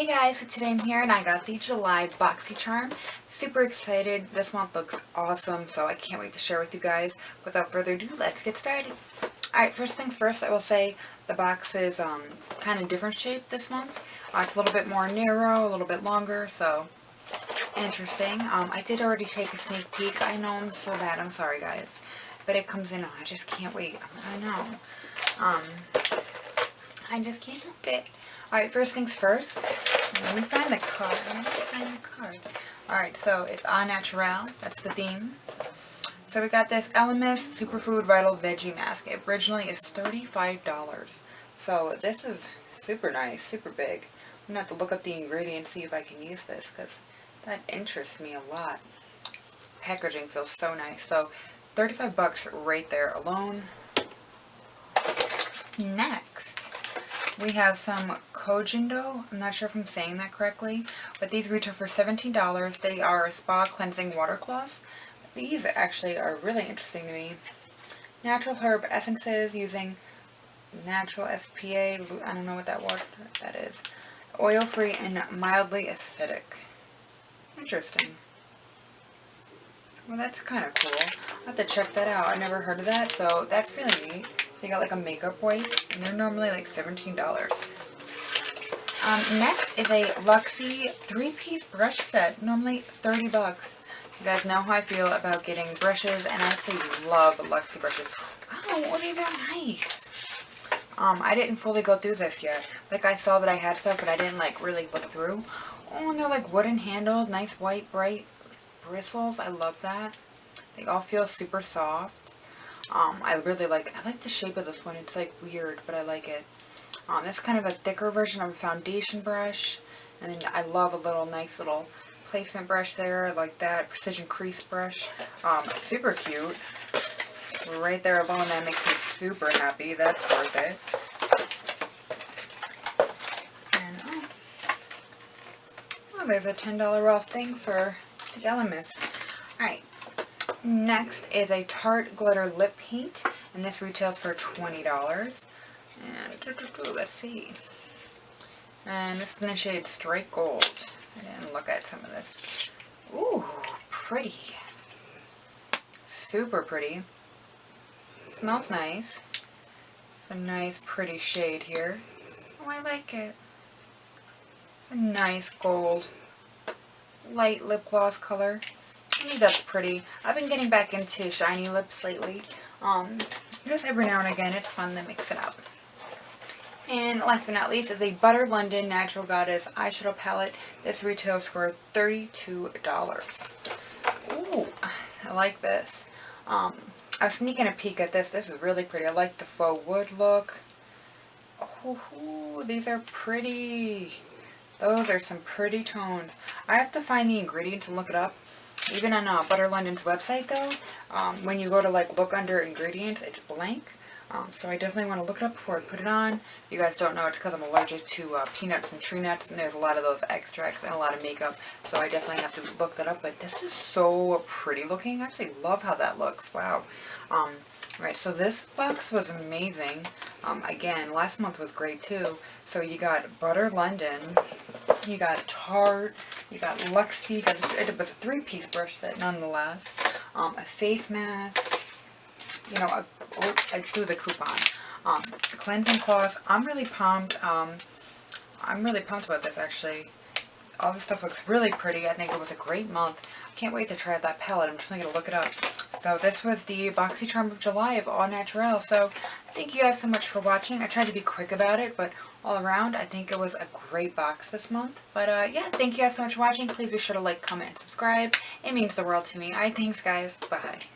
Hey guys, so today I'm here and I got the July BoxyCharm. Super excited. This month looks awesome, so I can't wait to share with you guys. Without further ado, let's get started. Alright, first things first, I will say the box is kind of different shape this month. It's a little bit more narrow, a little bit longer, so interesting. I did already take a sneak peek. I know I'm so bad. I'm sorry guys. But it comes in, I just can't wait. I know. I just can't help it. Alright, first things first. Let me find the card. Alright, so it's au naturel. That's the theme. So we got this Elemis Superfood Vital Veggie Mask. It originally is $35. So this is super nice, super big. I'm going to have to look up the ingredients, see if I can use this, because that interests me a lot. Packaging feels so nice. So 35 bucks right there alone. Next, we have some CoJido. I'm not sure if I'm saying that correctly, but these retail for $17. They are spa cleansing water cloths. These actually are really interesting to me. Natural herb essences using natural SPA. I don't know what that is. Oil-free and mildly acidic. Interesting. Well, that's kind of cool. I'll have to check that out. I never heard of that, so that's really neat. They got like a makeup wipe, and they're normally like $17. Next is a Luxy 3-piece brush set, normally 30 bucks. You guys know how I feel about getting brushes, and I actually love Luxy brushes. Wow, these are nice. I didn't fully go through this yet. Like, I saw that I had stuff, but I didn't like really look through. Oh, and they're like wooden handled, nice white, bright bristles. I love that. They all feel super soft. I like the shape of this one. It's like weird, but I like it. This is kind of a thicker version of a foundation brush. And then I love a nice little placement brush there, like that. Precision crease brush. Super cute. Right there alone, that makes me super happy. That's worth it. And, there's a $10 off thing for the Elemis. Alright. Next is a Tart glitter lip paint, and this retails for $20. And let's see. And this is in the shade Straight Gold. I didn't look at some of this. Ooh, pretty. Super pretty. Smells nice. It's a nice pretty shade here. Oh, I like it. It's a nice gold, light lip gloss color. I think that's pretty. I've been getting back into shiny lips lately. Just every now and again, it's fun to mix it up. And last but not least is a Butter London Natural Goddess eyeshadow palette. This retails for $32. Ooh, I like this. I was sneaking a peek at this. This is really pretty. I like the faux wood look. Oh, these are pretty. Those are some pretty tones. I have to find the ingredients and look it up. Even on Butter London's website though, when you go to like look under ingredients, it's blank. So I definitely want to look it up before I put it on. If you guys don't know, it's because I'm allergic to peanuts and tree nuts, and there's a lot of those extracts and a lot of makeup. So I definitely have to look that up. But this is so pretty looking. I actually love how that looks. Wow. Right, so this box was amazing. Again, last month was great too. So you got Butter London, you got Tart, you got Luxy, it was a 3-piece brush set nonetheless, a face mask, you know, I do the coupon, cleansing cloths. I'm really pumped. I'm really pumped about this actually. All this stuff looks really pretty. I think it was a great month. I can't wait to try out that palette. I'm definitely going to look it up. So this was the BoxyCharm of July of Au Naturel. So thank you guys so much for watching. I tried to be quick about it, but all around, I think it was a great box this month. But yeah, thank you guys so much for watching. Please be sure to like, comment, and subscribe. It means the world to me. Alright, thanks guys. Bye.